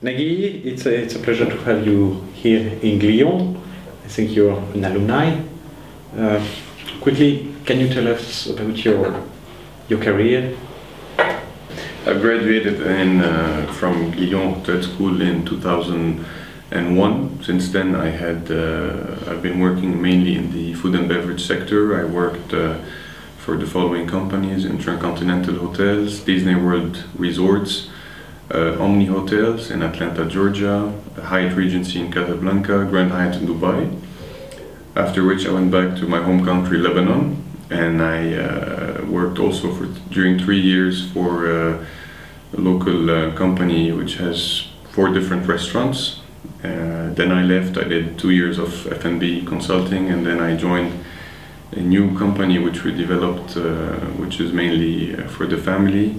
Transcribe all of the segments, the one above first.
Nagui, it's a pleasure to have you here in Lyon. I think you're an alumni. Quickly, can you tell us about your career? I graduated from Lyon Hotel School in 2001. Since then, I've been working mainly in the food and beverage sector. I worked for the following companies: Intercontinental Hotels, Disney World Resorts, Omni Hotels in Atlanta, Georgia, Hyatt Regency in Casablanca, Grand Hyatt in Dubai. After which I went back to my home country, Lebanon, and I worked also during 3 years for a local company which has 4 different restaurants. Then I left. I did 2 years of F&B consulting, and then I joined a new company which we developed, which is mainly for the family.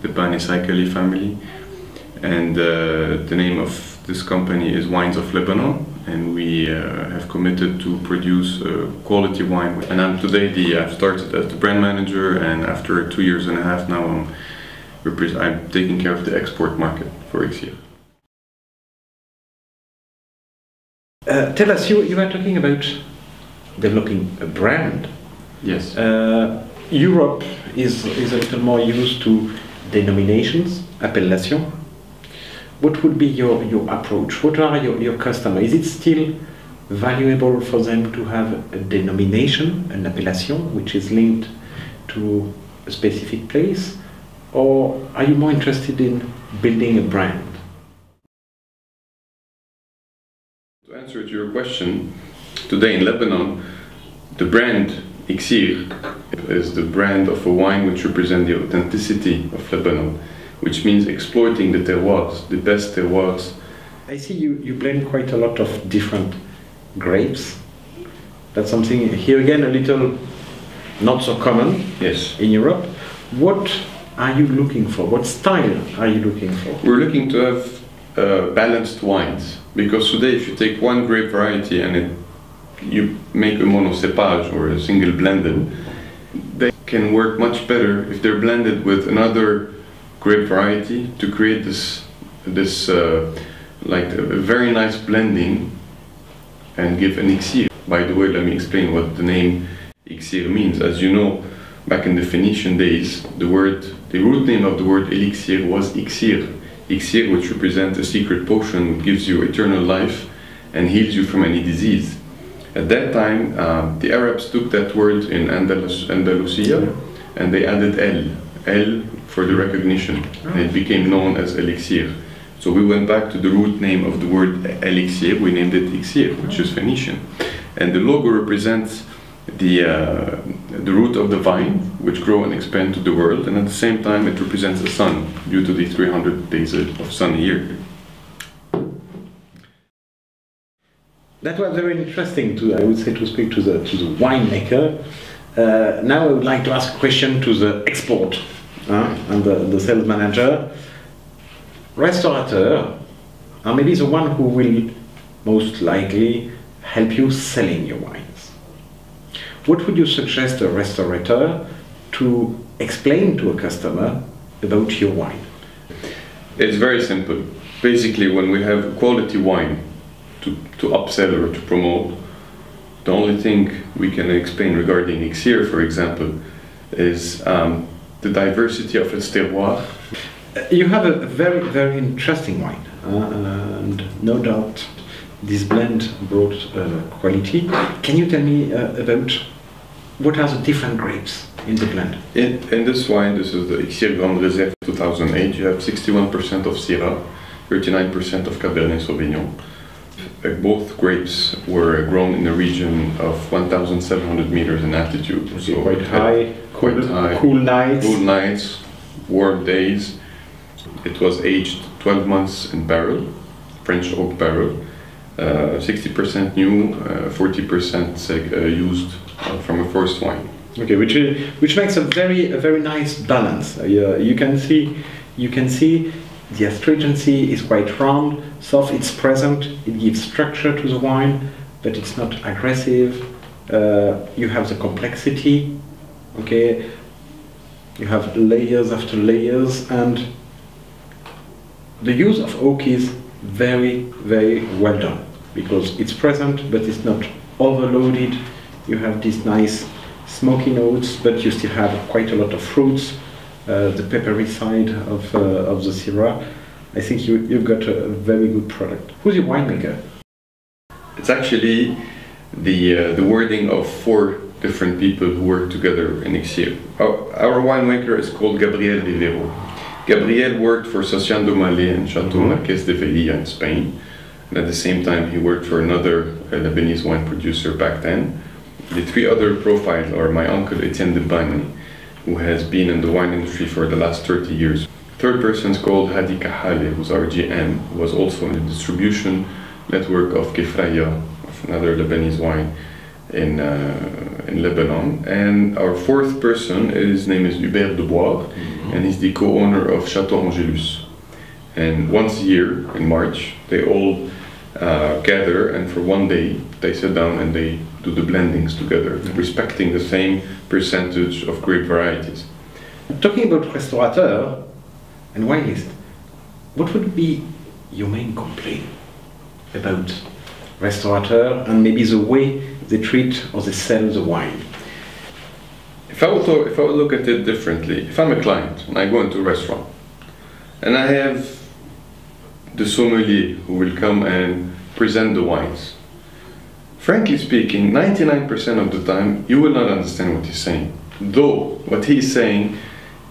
The Bani Saikali family, and the name of this company is Wines of Lebanon, and we have committed to produce quality wine. And I've started as the brand manager, and after 2 years and a half now I'm taking care of the export market for Elixir. Tell us, you were talking about developing a brand. Yes. Europe is a little more used to denominations, appellation. What would be your approach? What are your customers? Is it still valuable for them to have a denomination, an appellation, which is linked to a specific place? Or are you more interested in building a brand? To answer to your question, today in Lebanon, the brand Elixir is the brand of a wine which represents the authenticity of Lebanon, which means exploiting the terroirs, the best terroirs. I see you blend quite a lot of different grapes. That's something, here again, a little not so common. Yes. In Europe. What are you looking for? What style are you looking for? We're looking to have balanced wines, because today if you take one grape variety and you make a monocépage or a single blended, they can work much better if they're blended with another grape variety to create this like a very nice blending and give an elixir. By the way, let me explain what the name elixir means. As you know, back in the Phoenician days, the root name of the word elixir was ixir. Ixir, which represents a secret potion which gives you eternal life and heals you from any disease. At that time, the Arabs took that word in Andalusia and they added El for the recognition, and it became known as elixir. So we went back to the root name of the word elixir, we named it Elixir, which is Phoenician. And the logo represents the root of the vine, which grow and expand to the world, and at the same time it represents the sun, due to the 300 days of sun a year. That was very interesting, I would say, to speak to the winemaker. Now I would like to ask a question to the export and the sales manager. Restaurateur are maybe the one who will most likely help you selling your wines. What would you suggest a restaurateur to explain to a customer about your wine? It's very simple. Basically, when we have quality wine to upsell or to promote, the only thing we can explain regarding Elixir, for example, is the diversity of its terroir. You have a very, very interesting wine, and no doubt this blend brought quality. Can you tell me about what are the different grapes in the blend? In this wine, this is the Elixir Grande Reserve 2008, you have 61% of Syrah, 39% of Cabernet Sauvignon. Both grapes were grown in a region of 1,700 meters in altitude. So quite high, cool nights. Cool nights, warm days. It was aged 12 months in barrel, French oak barrel, 60% new, 40% used from a first wine. Okay, which makes a very nice balance. You can see the astringency is quite round, soft, it's present, it gives structure to the wine, but it's not aggressive. You have the complexity. Okay, You have layers after layers, and the use of oak is very, very well done because it's present, but it's not overloaded. You have these nice smoky notes, but you still have quite a lot of fruits, the peppery side of the Syrah. I think you've got a very good product. Who's your winemaker? It's actually the wording of 4 different people who work together in Ixir. Our winemaker is called Gabriel Rivero. Gabriel worked for Socian Domalé and Chateau Marqués de Velilla in Spain. And at the same time, he worked for another Lebanese wine producer back then. The 3 other profiles are my uncle Etienne Debani, who has been in the wine industry for the last 30 years. Third person is called Hadi Kahale, who's our GM, who was also in the distribution network of Kefraya, another Lebanese wine in Lebanon. And our 4th person, his name is Hubert Dubois, and he's the co-owner of Chateau Angelus. And once a year, in March, they all gather, and for one day, they sit down and they do the blendings together, respecting the same percentage of grape varieties. Talking about restaurateur and wine list, what would be your main complaint about restaurateur and maybe the way they treat or they sell the wine? If I would look at it differently, if I'm a client and I go into a restaurant and I have the sommelier who will come and present the wines, frankly speaking, 99% of the time you will not understand what he's saying. Though what he's saying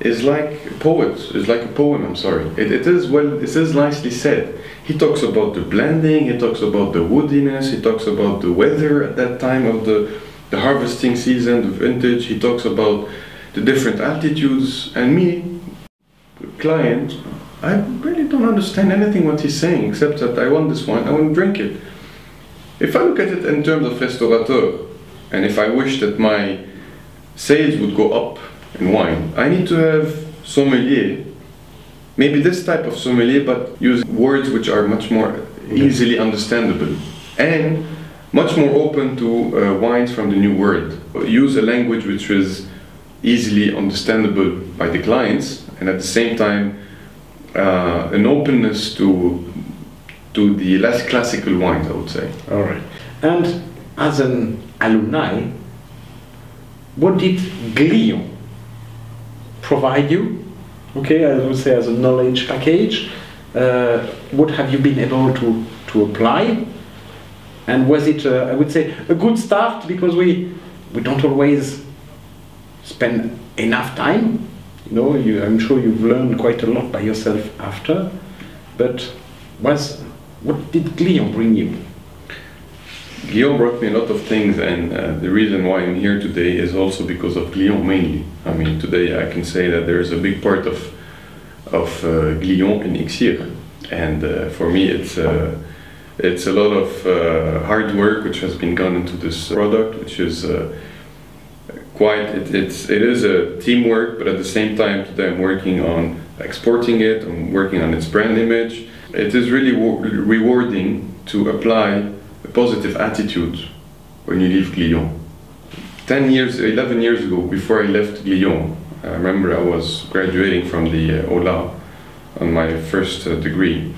is like a poet, is like a poem, I'm sorry. It is nicely said. He talks about the blending, he talks about the woodiness, he talks about the weather at that time of the harvesting season, the vintage, he talks about the different altitudes, and me, client, I really don't understand anything what he's saying, except that I want this wine, I want to drink it. If I look at it in terms of restaurateur, and if I wish that my sales would go up in wine, I need to have sommelier, maybe this type of sommelier, but use words which are much more easily understandable, and much more open to wines from the new world. Use a language which is easily understandable by the clients, and at the same time an openness to the less classical wines, I would say. All right. And as an alumni, what did Glion provide you? Okay, I would say as a knowledge package. What have you been able to apply? And was it, I would say, a good start, because we don't always spend enough time. You know, I'm sure you've learned quite a lot by yourself after. But what did Glion bring you? Glion brought me a lot of things, and the reason why I'm here today is also because of Glion mainly. I mean, today I can say that there is a big part of Glion in Ixir, and for me it's a lot of hard work which has been gone into this product, which is it is a teamwork, but at the same time today I'm working on exporting it, I'm working on its brand image. It is really rewarding to apply a positive attitude when you leave Glion. 11 years ago, before I left Glion, I remember I was graduating from the OLA on my first degree,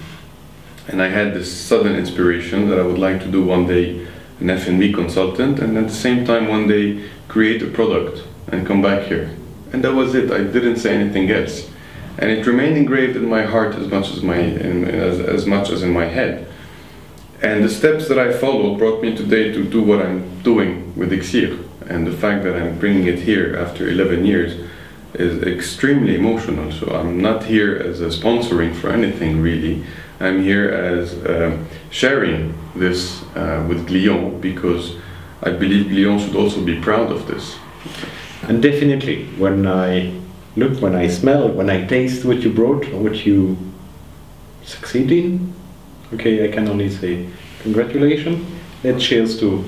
and I had this sudden inspiration that I would like to do one day an F&B consultant, and at the same time one day create a product and come back here. And that was it. I didn't say anything else, and it remained engraved in my heart as much as in my head. And the steps that I followed brought me today to do what I'm doing with Ixir, and the fact that I'm bringing it here after 11 years is extremely emotional. So I'm not here as a sponsoring for anything really. I'm here as sharing this with Glion, because I believe Glion should also be proud of this. And definitely, when I look, when I smell, when I taste what you brought, what you succeed in, okay, I can only say congratulations. Let's cheers to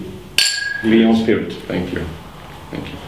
Glion spirit. Thank you. Thank you.